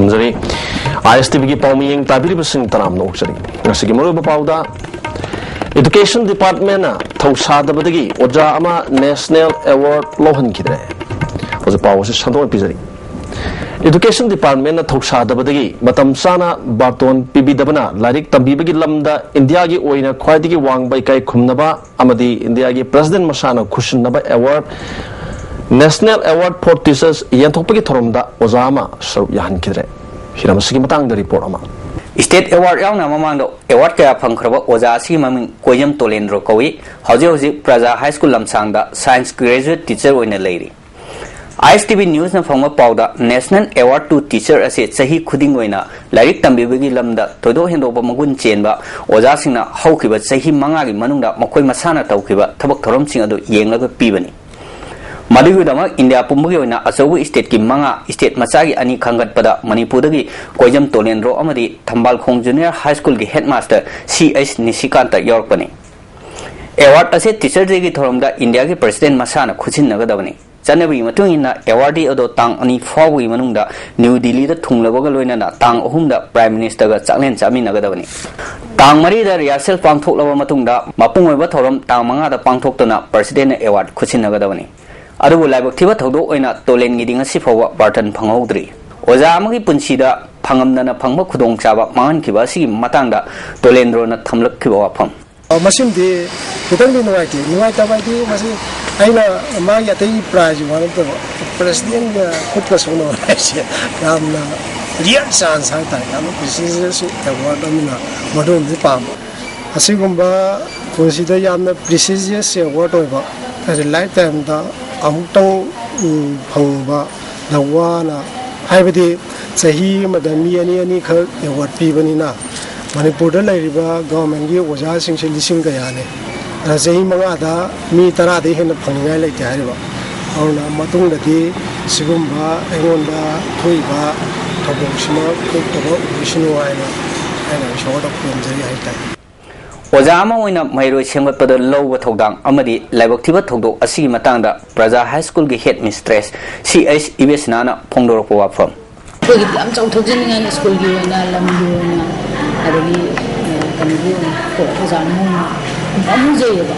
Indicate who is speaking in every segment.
Speaker 1: Khumzari ISTV ki paumiyeng tabiri basing tanam no chari ngasigi maro bapauda Education Department na thausa dabadagi oja ama National Award lohan kidre oja pawse sandoi pizari Education Department na thausa dabadagi matam sana baton pibi dabana larik tambibagi lamda India gi oina khwaidigi wangbai kai khumnaba amadi India gi President masana khushinnaba award National Award for Teachers yanthokpagi thoromda oja ama saru yahan kidre hiramsigi matang da report ama
Speaker 2: State Award yang nama mangdo award kaya pangkraba oja si maming koyam tolendro kawi hauji Praja High School lamsangda Science Graduate Teacher oina leiri ISTV News na phangma pauda National Award to Teacher ase sahi khuding oina lairik tambibagi lamda todo hendoba magun chenba oja singna haukiba sahi mangagi manungda makoi masana taukiba thabak thorom sing adu yenglaga pibani Madhugudama India Pumbugi oina asawu state ki manga state machagi ani khangat pada Manipurdagi koijam tolendro amadi Thambalkhong Junior High School ki headmaster CH Nisikanta yorkpani award ase teacher day ki thoromda India ki president masana khuchin nagadabani Janabi matungina awardee ado tang ani fawi manungda New Delhi da thunglabaga loinana tang ahumda prime minister ga chaklen chami nagadabani tang mari da rehearsal pangthoklaba matungda mapung oiba thorom tang manga da pangthoktana president award khuchin nagadabani Adubu laibak thiba thodo oina tolen ngiding asi phawa bartan phanghodri oja amagi punsida phangamdana phangba khudong chaba mangan kiba si matangda tolendro na thamlak kiba wafam
Speaker 3: machine de kitang bi nuai ta bai di masi aina ma ya tai prize one to president khut sono ase ramna real chance ha ta yam prestigious award amina modon di pam asigumba punsida yamna prestigious award oiba as a lifetime da amutang phangba lawana haibadi sahi madami ani kha award pi banina Manipur da lairiba government gi oja sing se lising ga yane sahi manga da mi tara de hen phangai lai ta riba auna matung da di sigumba engonda thoiba thobok sima ko to vishnu aina aina shoda kunjari haita
Speaker 2: Oja ama oina mairo semgatpada lowa thodang amadi laibak thiba thodok asigi matangda Praja High School gi head mistress CH Ibesnana phongdorok wafam
Speaker 4: Pagi am chau thojin ngan school gi na lamdu na adagi kangi ko oja mu amu je ba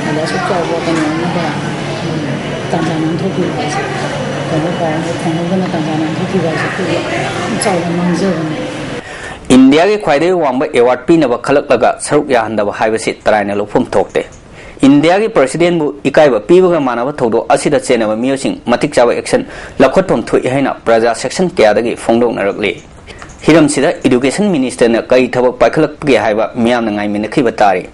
Speaker 4: ada so chau bo kan na ba tangan thoki ba sa ko ko ko na tangan thoki ba sa ko chau na je India ke khwaidai wangba award pinaba khalak saruk yahandaba haibasi taraina lofum thokte India ke president bu ikaiba pibaga manaba thodo asida chenaba miosing matik chaba action lakhotpom thui haina praja section kayadagi phongdok narakle hiram sida education minister na kai thabak paikhalak ge haiba miyam na ngai min khiba tari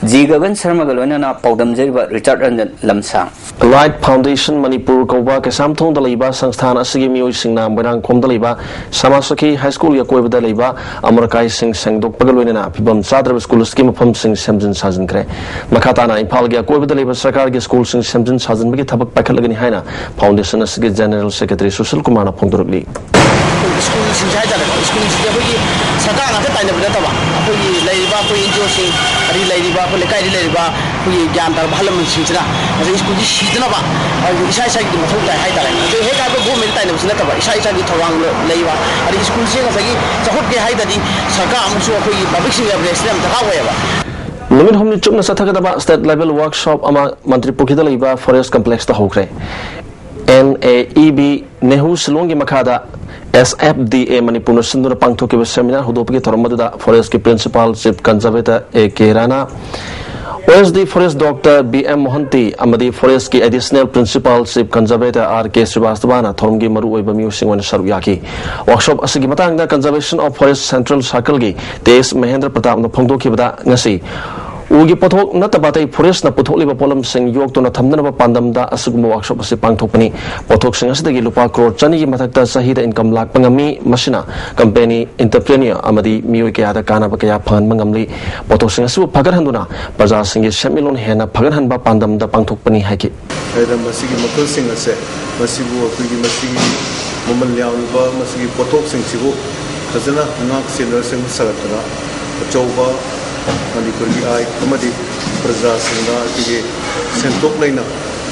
Speaker 4: Jigagan Sharma galona na paudam jeriba Richard Ranjan lamsang
Speaker 1: Light Foundation Manipur Koba Kasamthong Daliba Sangsthana Sigi Mio Singnam Barang Kom Daliba Samasaki High School Yakoiba Daliba Amarakai Sing Sangdok Pagalwina Pibam Sadra School Scheme of Sing Samson Sajan Kre Makatana in Palgia Koiba Daliba Sakar School Sing Samson Sajan Bigi Tabak Pakalagani Haina Foundation Sigi General Secretary Social Kumana Pongdurli
Speaker 5: School SHIJA School SHIJA Sakana Taina Brataba Laiba Josi Laiba Lekai Laiba Yanta Balam Sitra as a school Shitanaba Isai Matuka Haida they have a woman time of Nataba Isai Torang Laiva at the school Singapore Sahoki Haidadi Sakam so Babixi of the Islam however
Speaker 1: Limit Home Chukna Satakaba State Level Workshop Ama Mantri Pukidaliba Forest Complex the Hokre NAEB Nehu Silongi Makada SFDA Manipur Sindura Pangtoki Seminar Hudopi Tormada Forest Principal Chief Conservator A. K. Rana OSD Forest Dr. B.M. Mohanty Amadi Forest ki Additional Principal Chief Conservator R. K. Srivastava Thormgi Maru Oiba Musing Wan Saruyaki Workshop Asigi Matangda Conservation of Forest Central Circle gi Tes Mahendra Pratap na Phongdoki bada ngasi Ugi pothok natabatay forest na pothok liba polam sing yok to na thamdana ba pandamda asuguma workshop ase pangthokpani pothok sing asidagi lupa crore chani gi mathakta sahida income lak pangami masina company entrepreneur amadi mioi kaya da kana ba kaya phan mangamli pothok sing asu phagar handuna baza sing gi semilon hena phagar hanba pandamda pangthokpani haiki
Speaker 6: aida masigi makal sing ase masibu akugi masigi momal yawa masigi pothok sing sibu khazana ngak sender sing saratana chauba Manipur ki ai kamadi praja singna ki sentok laina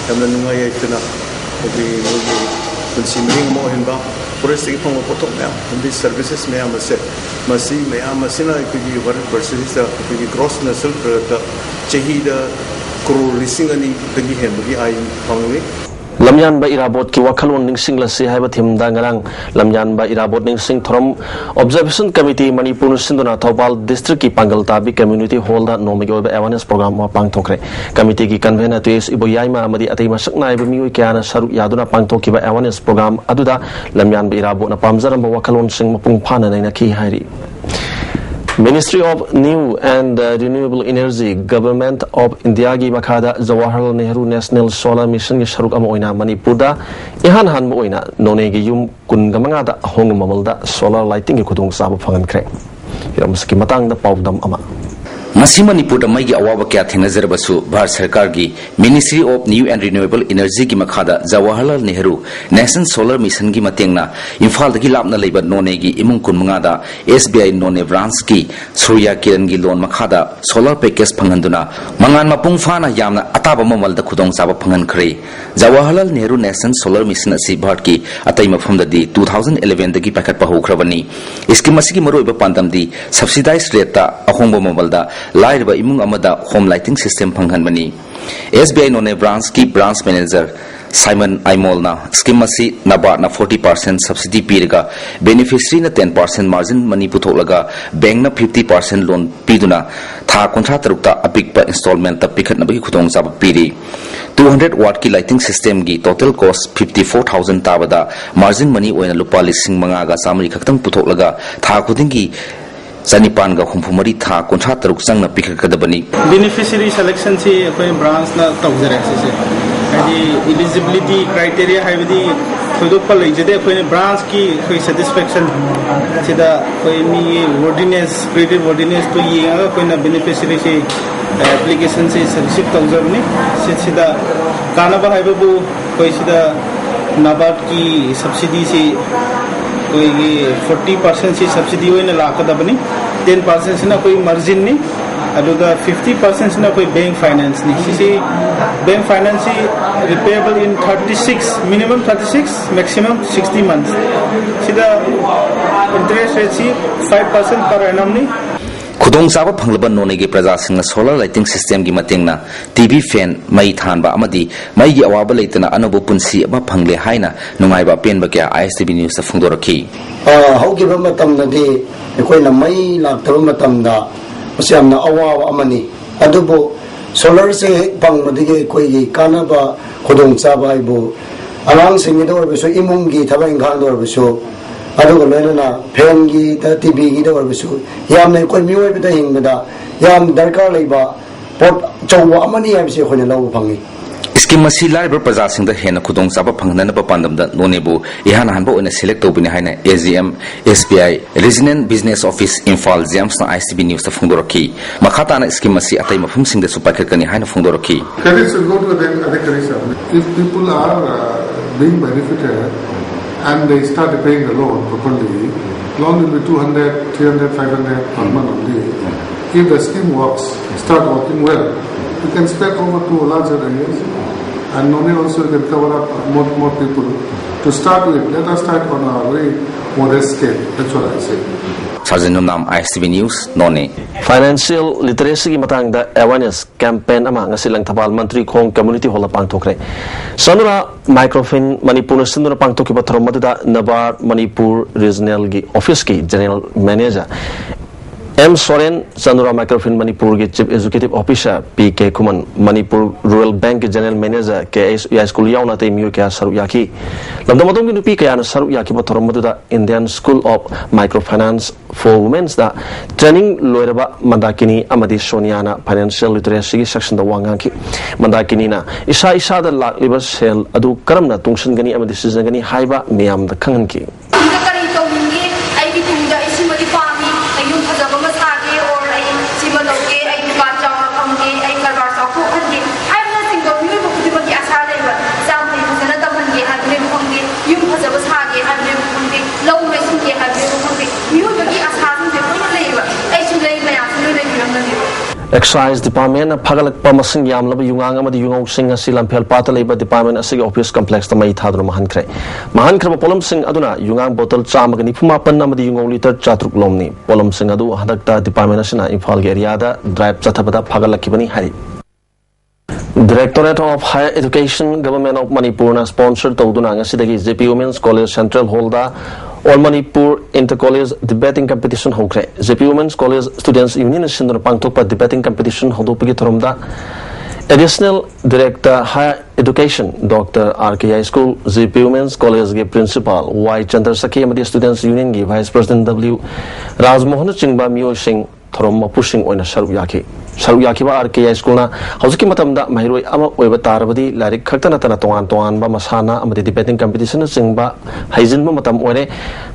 Speaker 6: tamna nungai aitna obi obi kunsimring mo henba forest ki phang potok me the services me am se masi me am masina ki war percentage da ki gross national product chehi da crore lising ani tagi hen bi ai phangwe
Speaker 1: Lamyan ba irabot ki wakhalon ningsing la se haiba thim da ngarang lamyan ba irabot ningsing thorom observation committee Manipur sindona Thopal district ki pangal tabi community hall da nomagi oba awareness program ma pangthokre committee ki convener ts iboyaima amadi atei masakna iba mioi kyana saruk yaduna pangthoki ba awareness program aduda lamyan ba irabot na pamjaram ba wakhalon sing mapung phana naina ki hairi Ministry of New and Renewable Energy, Government of India gi makhada Jawaharlal Nehru National Solar Mission gi sharuk ama oina Manipurda ihan han mo oina none gi yum kun gamanga da hong mamalda solar lighting gi khudung sab phangan khre hiram ski matang da pawdam ama
Speaker 7: Masi Manipur da mai gi awaba kya thengnazar basu Bharat Sarkar gi Ministry of New and Renewable Energy gi makhada Jawaharlal Nehru National Solar Mission gi matengna Imphal da gi lapna leiba none gi imung kun manga da SBI none branch gi Surya Kiran gi loan makhada solar package phanganduna mangan mapung phana yamna ataba mamal da khudong saba phangan khre Jawaharlal Nehru National Solar Mission asi Bharat ki atai mafam da di 2011 da gi pakhat pa hokhrabani scheme asi gi maroiba pandam di subsidized rate ta ahongba mamal da Light by imung amada home lighting system panghanbani SBI none branch ki branch manager Simon Aimolna scheme masi nabat na 40% subsidy piriga beneficiary na 10% margin money putholaga bank na 50% loan piduna tha contract rukta apikpa installment ta pikhat na bagi khutong sab piri 200 watt ki lighting system gi total cost 54000 tabada margin money oina lupa lising manga ga samri khaktang putholaga tha khudingi Sanipan ga humphumari tha kontra taruk sang na pikha kadabani
Speaker 8: beneficiary selection se koi branch na tawjare se adi eligibility criteria haibadi thodo pal leijade koi branch ki koi satisfaction sida koi mi worthiness creative worthiness to yenga koi na beneficiary se application se receive tawjarni sida kana ba haibabu koi sida nabat ki subsidy se कोई 40% से subsidy होने लाकदा बनी 10% से ना कोई margin नहीं अदुदा 50% से ना कोई बैंक फाइनेंस नहीं सिसी bank finance repayable in 36 minimum 36 maximum 60 months सीधा इंटरेस्ट रेट सी 5% पर एनम नहीं
Speaker 7: Khudong saba phanglaba none gi praja singna solar lighting system gi matengna TV fan mai thanba amadi mai gi awaba leitana anobo punsi ama phangle haina nungai ba penba kya ISTV news phungdorakhi
Speaker 3: haugi ba matam na de ekoi na mai laktaba matam da asiamna awawa amani adubo solar se pang madige koi gi kana ba khudong saba ibo alang singi dor beso imung gi thaba inghan dor beso adugo loina fan gi ta TV gi dor beso yamna koi mioi bida hingbada yam darkar leiba pot chawwa amani habse khone law phangi
Speaker 7: scheme masi laiber praja singda hena khudong saba phangnana ba pandam da nonebu ihan hanba oina select tobini haina AGM SBI Regional Business Office Imphal Jams na ISTV news ta phungdoraki makhata na scheme masi atai mafum singda supakani haina phungdoraki
Speaker 9: credits will go to the other credits if people are being benefited and they start paying the loan properly loan will be 200 300 500 per month only if the scheme works start working well you can spread over to larger areas and only also you can cover up more people to start with. Let us start on a very modest scale. That's what I say.
Speaker 7: Sarjanum nam ISTV News none.
Speaker 1: Financial literacy ki matang da awareness campaign ama ngasilang Thapal Mantri Khong Community Hall pangthokre. Sanura microphone Manipur sindura pangthoki bathrom da Nabar Manipur Regional gi office ki general manager M. Soren Sanura Microphone Manipur के Chief Executive Officer P.K. Kuman Manipur Rural Bank के General Manager K.S. School यावना ते मियो क्या सरुक याकी लम्दमतों की नुपी क्या न सरुक याकी बतौर Madhuda Indian School of Microfinance for Women दा training लोयरबा मंदाकिनी अमदी सोनियाना financial literacy की section दा वांगा की मंदाकिनी ना इसा दा लाख लिबर सेल अदु करम ना तुंगशन गनी अमदी सीजन गनी हाइबा मियाम दा खंगन की Excise Department Pagalak Pamasing Yamlaba Yunganga the Yung Sing Silam Pelpata Labor Department Asig Office Complex the Maitadro Mahankre. Mahankra Polum Sing Aduna, Yungang Bottle Chamagani Pumapan Nama the Yung Liter Chatruk Lomni, Polum Singadu, Hadakta Department Asina, Infal Geriada, Drive Chatabata Pagalakibani Hari. Directorate of Higher Education, Government of Manipur sponsored Taudunanga Sidagi JP Women's College Central Holder All Manipur Inter-College Debating Competition Hokre. JP Women's College Students Union Sindra Pangtokpa Debating Competition Hodopagi Toromda. Additional Director Higher Education Dr. RKI School JP Women's College Principal Y Chandrasaki Amadi Students Union Vice President W Rajmohan Chingba Mio Singh Thorom pushing on a Saruyaki. Saruyakiba RKI School na Hosiki Matamda Mahiroi Ama Weba Tarabadi Larik Katanatana Toan Bamasana Amadi Debating Competition Singba Haizin Matam Ore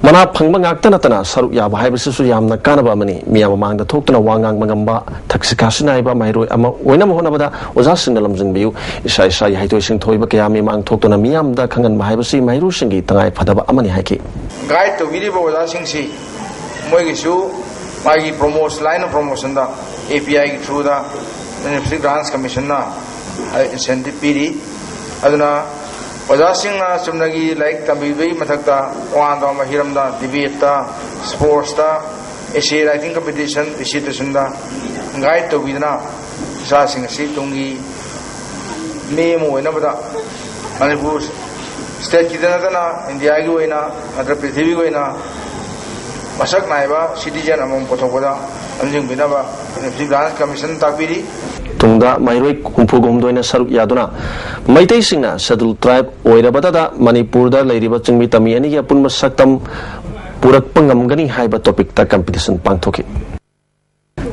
Speaker 1: Mana Pangmangaktanatana Saruyaba Hibisu Yamna Kanabamani Miyamang the Tokana Wangang Magamba Taxikashinaiba Mahiroi Ama Wenamahonabada was asking the Lamzin view Ishai Haitoising Toiba Kayami Mang Tokana Miyam da Kangan Mahibasi Mahirushingi Tangai Padaba Amani Haki.
Speaker 10: Guide to Vidibo was asking si Moigishu Magi promotes line of promotion da API through the Ministry Grants Commission na incentive PD aduna wajasing na sumnagi like tambibi mathakta wanda mahiram da debate da sports da essay writing competition recitation da guide to bidna sa sing si tungi memo ena bada Manipur state kidana na India gi oina adra prithvi gi oina Masak Naiba, citizen among Potokoda, and Binaba, and the Grants Commission Takiri.
Speaker 1: Tungda, Mairoi Kumpugum Doina Saruk Yaduna. Maite Singna, Settled Tribe, Oirabada, Manipurda, Lady Batching Mitamiani, Yapun Masaktam, Purak Pangamgani, Hyba topic, the competition Pangtoki.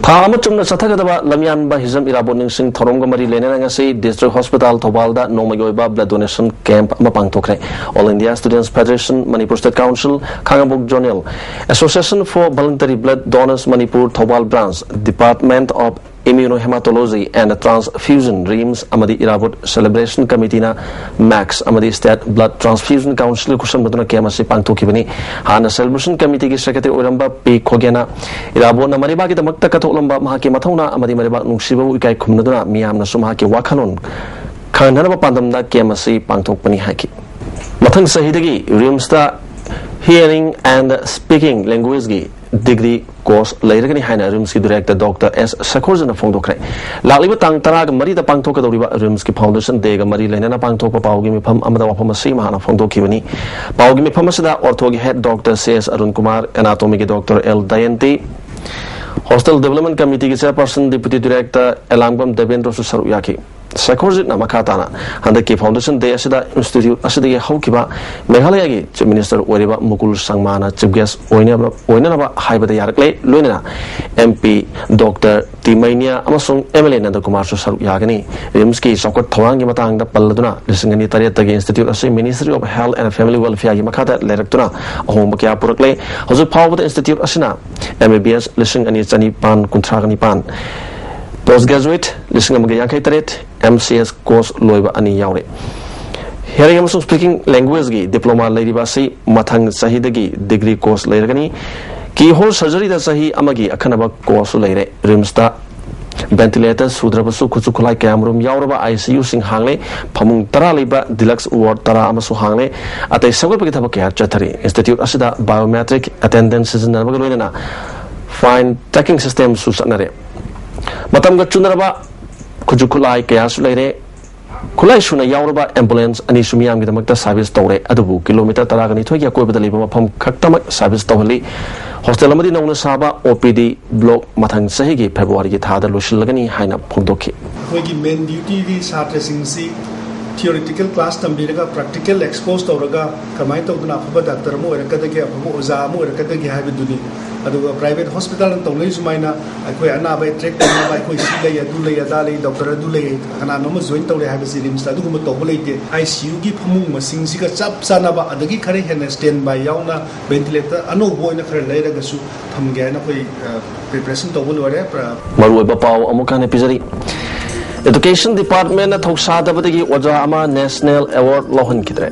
Speaker 1: Tamatum Satakaba, Lamian Bahism Iraboning Sing Torongamari Lenangasi, District Hospital, Tobalda, Nomagoiba, Blood Donation Camp, Mapangtokre, All India Students Federation, Manipur State Council, Kangabuk Journal, Association for Voluntary Blood Donors Manipur Tobal Branch, Department of Immunohematology and Transfusion Reams Amadi Irabot Celebration Committee na Max Amadi State Blood Transfusion Council Kusam Maduna Kemasi Pangtokibani Hana Celebration Committee ki Secretary Uramba P Kogena Irabot na Mariba kita Makta Katolamba Mahaki Matona Amadi Mariba Nungsiba Ukai Kumnaduna Miyam na Sumhaki Wakanon Kandanaba Pandamda Kemasi Pangtokpani Haki Matang Sahidagi Reamsta Hearing and Speaking Language degree course later ni haina rooms ki director Dr. S. Sakhorjana Fongdokre Laliba Tang Taraga Marida Pangtoka Doriba rooms ki foundation dega Mari Lena Pangtoka Paugi Mipam Amada Wapamasi Mahana Fongdokibani Paugi Mipamasada Orthogi Head Dr. C.S. Arun Kumar Anatomy Dr. L. Dayanti Hostel Development Committee ki Chairperson Deputy Director Elangam Devendra Saruyaki Sakhorjit na makatana handaki foundation day asida institute asida haukiba Meghalaya Chief Minister Oriba Mukul Sangmana Chief Guest Oinaba Haibada Yarakle Lunina MP Dr. Timainia Amasung MLA Nanda Kumar Saru Yagani Rimski Sokot Tawangi Matang the Paladuna Lisingani Tariata Institute as Ministry of Health and Family Welfare Yamakata Lerectuna Homakia Purakle Hosu Power Institute Asina MBS Lising and Chani Pan Kuntragani Pan Postgraduate, listening to Yankay MCS course Loiba Ani Yaure. Hearing Amazon speaking language, diploma lady basi, Matang Sahidagi, degree course latergani, keyhole surgery that Sahi Amagi, Akanaba course later, Rimsta, ventilators, Sudrabasu Kusukulai Camrum, Yauraba, ICU Sing Hangle, Pamung Taraliba, Deluxe Ward Tara Amasu Hangle, at a Sagapakataka Chatari, Institute Asida, Biometric, Attendance is Navagalina, Fine Tracking System Susanare. Matam Gachunaraba Kujukulai Kayasu Lere Kulai Shuna Yauraba ambulance and Ishumiam with the Makta service Tore Adabu kilometer Taragani Toya Koba the Liba Pum Kaktamak service Tohali Hostel Amadi Nona Saba OPD block Matang Sahigi February Tada Lushilagani Haina Pondoki.
Speaker 11: We main duty Satressing C theoretical class Tambiraga practical exposed Toraga Kamaito Dunapa Doctor Mo Rekataki Ozamu Rekataki Habiduni. Private hospital and Tonglish Mina, I quit another trick, I quit Sila Dule Adali, Dr. Dule, and I know Zointo have a series, Saduma Tobulate, ICU give Muma, sing Sika Sap Sanaba, Adagi Kari and stand by Yauna, ventilator, I know boy in a friend later, the soup, Tamgana, present Tobul or
Speaker 1: Maruba Pau, Amukan episode. Education Department at Hoksada Wajama National Award Lohan Kidre.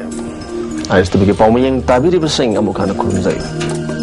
Speaker 1: I used to be a Poming Tabiri Sing Amukana Kunzai.